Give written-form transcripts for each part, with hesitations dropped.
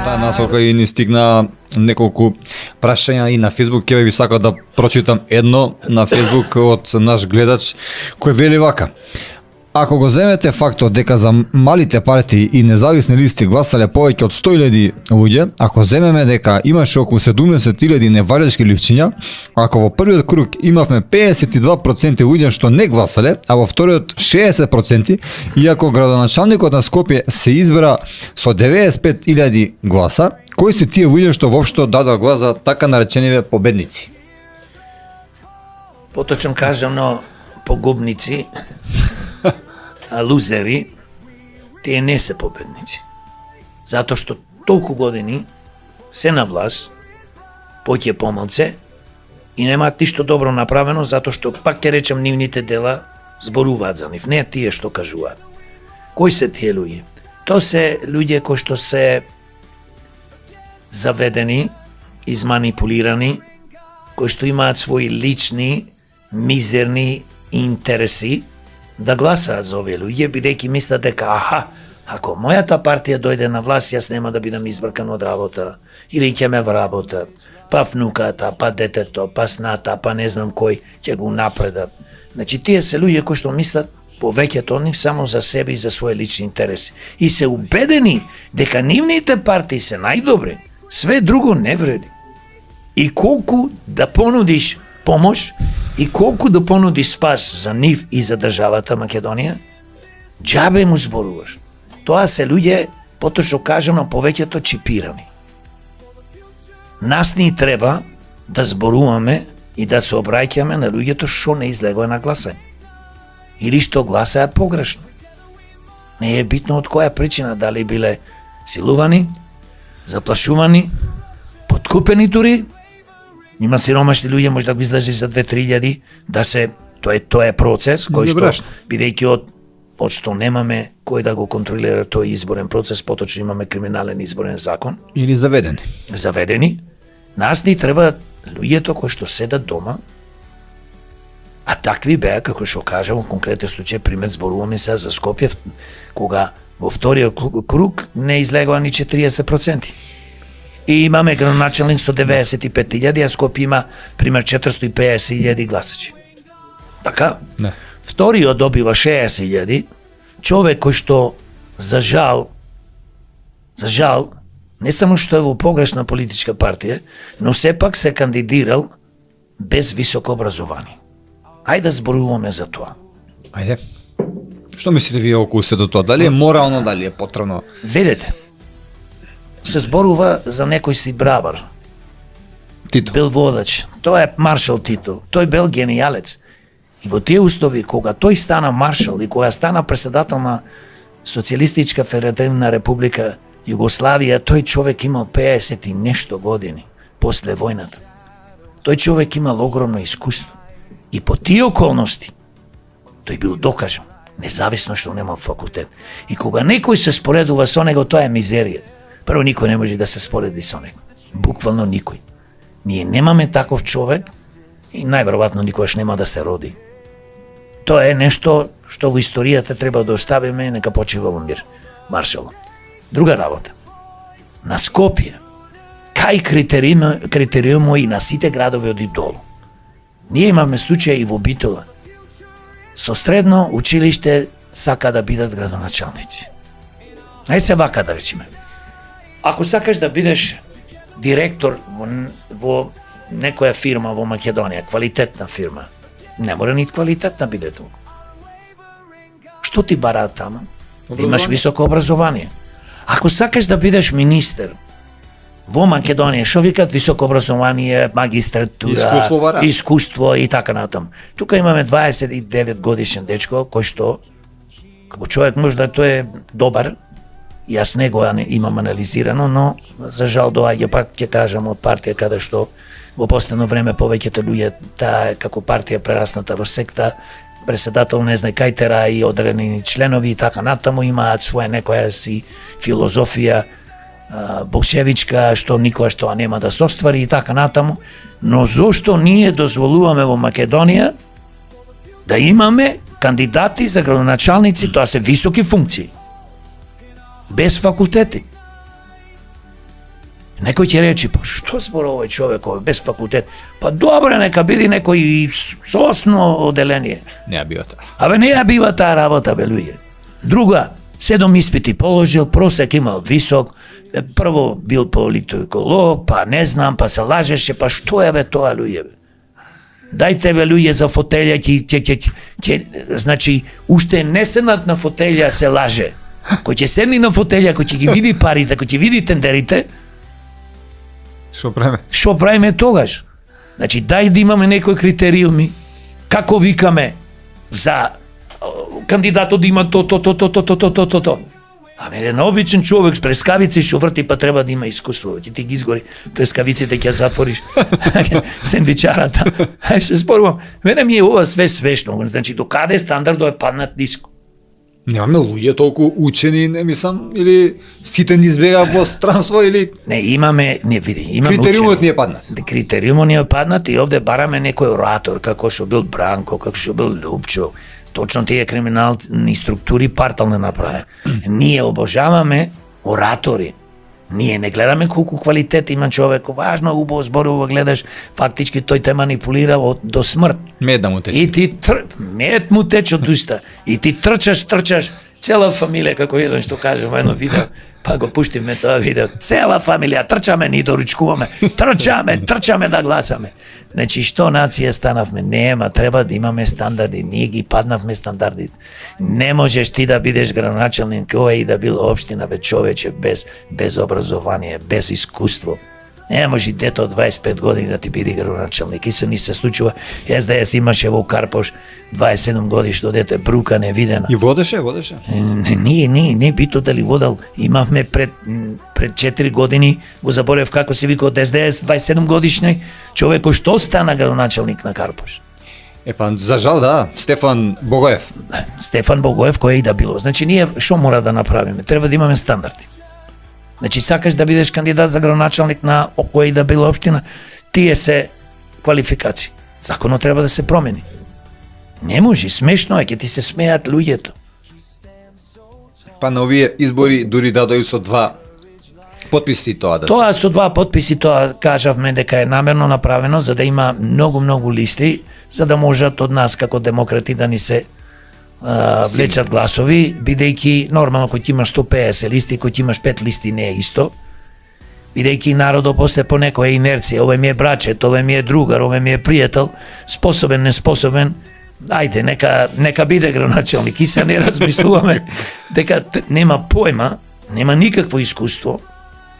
Таа насока и ни стигна неколку прашања и на Facebook. Ќе би сакал да прочитам едно на Facebook од наш гледач кој вели вака: ако го земете фактот дека за малите партии и независни листи гласале повеќе од 100.000 луѓе, ако земеме дека имаше околу 70.000 невалечки лифчиња, ако во првиот круг имавме 52% луѓе што не гласале, а во вториот 60%, и ако градоначалникот на Скопје се избра со 95.000 гласа, кои се тие луѓе што воопшто дадоа глас за така наречениве победници? Поточно кажано, погубници, а лузери, тие не се победници. Затоа што толку години се на власт, поќе помалце, и немаат ништо добро направено, затоа што, пак ќе речем, нивните дела зборуваат за нив, не тие што кажуваат. Кои се тие луѓе? Тоа се луѓе кои што се заведени, изманипулирани, кои што имаат своји лични, мизерни интереси, да гласаат за овие луѓе, бидејќи мислат дека ако мојата партија дојде на власт, јас нема да бидам избркан од работа, или ќе ме вработат, па внуката, па детето, па сната, па не знам кој ќе го напредат. Значи, тие се луѓе кои што мислат повеќето од нив само за себе и за своји лични интереси. И се убедени дека нивните партии се најдобри, све друго не вреди. И колку да понудиш помош, и колку да понуди спас за нив и за државата Македонија, џабе му зборуваш. Тоа се луѓе, поточно кажано, повеќето чипирани. Нас ни треба да зборуваме и да се обраќаме на луѓето што не излегоа на гласање. Или што гласаа погрешно. Не е битно од која причина, дали биле силувани, заплашувани, подкупени дури. Има сиромашни луѓе, може да го излезе за 2-3 да се, тоа е процес кој што, бидејќи од што немаме кој да го контролира тој изборен процес, поточно имаме криминален изборен закон. Или заведени. Заведени. Нас ни треба луѓето кои што седат дома, а такви беа, како што кажам, во конкретен случај, пример зборуваме сега за Скопје, кога во вториот круг не излегоа ни 40%. И имаме градоначалник со 95.000, а Скопје има, пример, 450.000 гласачи. Така? Не. Вториот добива 60.000, човек кој што, за жал, не само што е во погрешна политичка партија, но сепак се кандидирал без високо образование. Ајде да зборуваме за тоа. Ајде. Што мислите вие околу сето тоа? Дали е морално, дали е потребно? Видете, се зборува за некој си бравар. Тито. Бил водач. Тоа е маршал Тито. Тој бил генијалец. И во тие услови, кога тој стана маршал и кога стана председател на Социјалистичка федеративна република Југославија, тој човек имал 50 и нешто години после војната. Тој човек имал огромно искуство. И по тие околности, тој бил докажан, независно што немал факултет. И кога некој се споредува со него, тоа е мизерија. Прво, никој не може да се спореди со него. Буквално никој. Ние немаме таков човек и најверојатно никогаш нема да се роди. Тоа е нешто што во историјата треба да оставиме и нека почива во мир. Маршал. Друга работа. На Скопје, кај критериумо и на сите градови од и долу. Ние имаме случај и во Битола. Со средно училиште сака да бидат градоначалници. Ај се вака да речеме. Ако сакаш да бидеш директор во некоја фирма во Македонија, квалитетна фирма, не мора ни квалитетна биде толку. Што ти бараат тама? Да имаш високо образование. Ако сакаш да бидеш министер во Македонија, што викат високо образование, магистратура, искуство и така натаму. Тука имаме 29 годишен дечко кој што како човек може да тој е добар. Јас не го имам анализирано, но за жал доаѓа, пак ќе кажам, од партија каде што во последно време повеќето луѓе таа како партија прерасната во секта, председател не знае кај тера и одредени членови и така натаму имаат своја некоја си филозофија болшевичка, што никогаш тоа нема да се оствари и така натаму, но зошто ние дозволуваме во Македонија да имаме кандидати за градоначалници, тоа се високи функции, без факултети. Некој ќе рече, па што зборува овој човек овој без факултет? Па добре, нека биде некој и со основно оделение. Не ја бива таа. Абе не ја бива таа работа, бе луѓе. Друга, 7 испити положил, просек имал висок, прво бил политиколог, па не знам, па се лажеше, па што е бе тоа луѓе бе? Дајте бе луѓе за фотелја, значи, уште не седнат на фотелја се лаже. Кој ќе седни на фотелја, кој ќе ги види парите, кој ќе види тендерите, Што правиме? што правиме тогаш? Значи, дај да имаме некои критериуми, како викаме за кандидатот да има то. Ами еден обичен човек с прескавици што врти, па треба да има искуство. Ќе ти ги изгори прескавиците, ќе затвориш сендвичарата. Ај се спорувам. Мене ми е ова све свешно. Значи, до каде стандардот е паднат ниско? Немаме луѓе толку учени, не мислам, или сите ни избега во странство, или Не, имаме, не види, имаме критериумот учени. ни е паднат. Критериумот ни е паднат и овде бараме некој оратор, како што бил Бранко, како што бил Лупчо. Точно тие криминални структури партал не направи. Ние обожаваме оратори. Ние не гледаме колку квалитет има човек. Важно, убаво зборува, гледаш, фактички тој те манипулира до смрт. Мед да му тече. И ти мед му тече од уста. И ти трчаш, цела фамилија, како еден што кажем, едно видео, па го пуштивме тоа видео. Цела фамилија, трчаме, ни доручкуваме, трчаме да гласаме. Значи, што нација станавме? Нема, треба да имаме стандарди. Ние ги паднавме стандардите. Не можеш ти да бидеш градоначалник кој и да бил општина, бе човече, без образование, без искуство. Не може дете од 25 години да ти биде градоначалник. И ни се случува, СДС имаше во Карпош 27 годишно дете, брука невидена. И водеше? Не бито дали водал. Имавме пред 4 години, го заборев како се вика од СДС, 27 годишни човек кој што стана градоначалник на Карпош. Епа, за жал да, Стефан Богоев. Стефан Богоев, кој и да било. Значи, ние што мора да направиме? Треба да имаме стандарди. Значи, сакаш да бидеш кандидат за градоначалник на која и да било општина, тие се квалификации. Законот треба да се промени. Не може, смешно е, ќе ти се смеат луѓето. Па на овие избори дури да доју со 2 потписи тоа да се. Тоа со 2 потписи, тоа кажавме дека е намерно направено за да има многу листи, за да можат од нас како демократи да ни се влечат гласови, бидејќи нормално кој ќе имаш 150 листи, кој ќе имаш 5 листи не е исто. Бидејќи народот после по некоја инерција, овој ми е брачет, овој ми е другар, овој ми е пријател, способен, неспособен, ајде, нека биде градоначалник. И се не размислуваме дека нема појма, нема никакво искуство,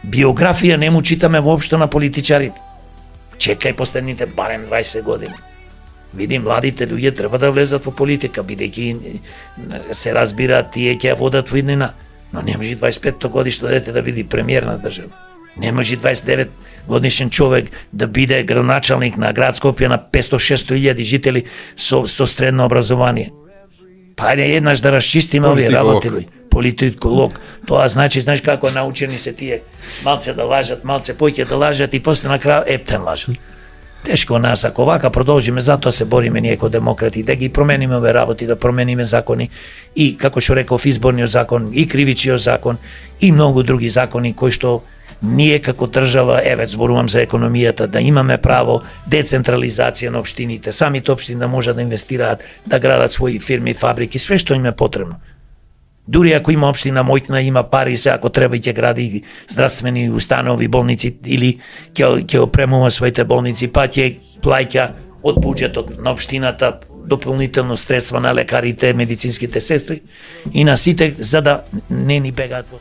биографија не му читаме воопшто на политичарите. Чекај последните барем 20 години. Види, младите луѓе треба да влезат во политика, бидејќи се разбираат тие ќе ја водат во иднина. Но не може 25 годишно дете да биде премиер на држава. Не може 29 годишен човек да биде градоначалник на град Скопје на 500-600 илјади жители со средно образование. Па ајде еднаш да расчистиме овие работи. Политиколог. Тоа значи, знаеш како научени се тие, малце да лажат, малце поќе да лажат и после на крај ептен лажат. Тешко нас, ако вака продолжиме, затоа се бориме ние како демократи, да ги промениме овие работи, да промениме закони и, како што реков, изборниот закон, и кривичниот закон, и многу други закони кои што ние како држава, еве зборувам за економијата, да имаме право децентрализација на општините, самите општини да можат да инвестираат, да градат своји фирми, фабрики, све што им е потребно. Дури ако има општина мојна, има пари, се ако треба ќе гради здравствени установи, болници или ќе опремува своите болници, па ќе плаќа од буџетот на општината дополнително средства на лекарите, медицинските сестри и на сите за да не ни бегаат во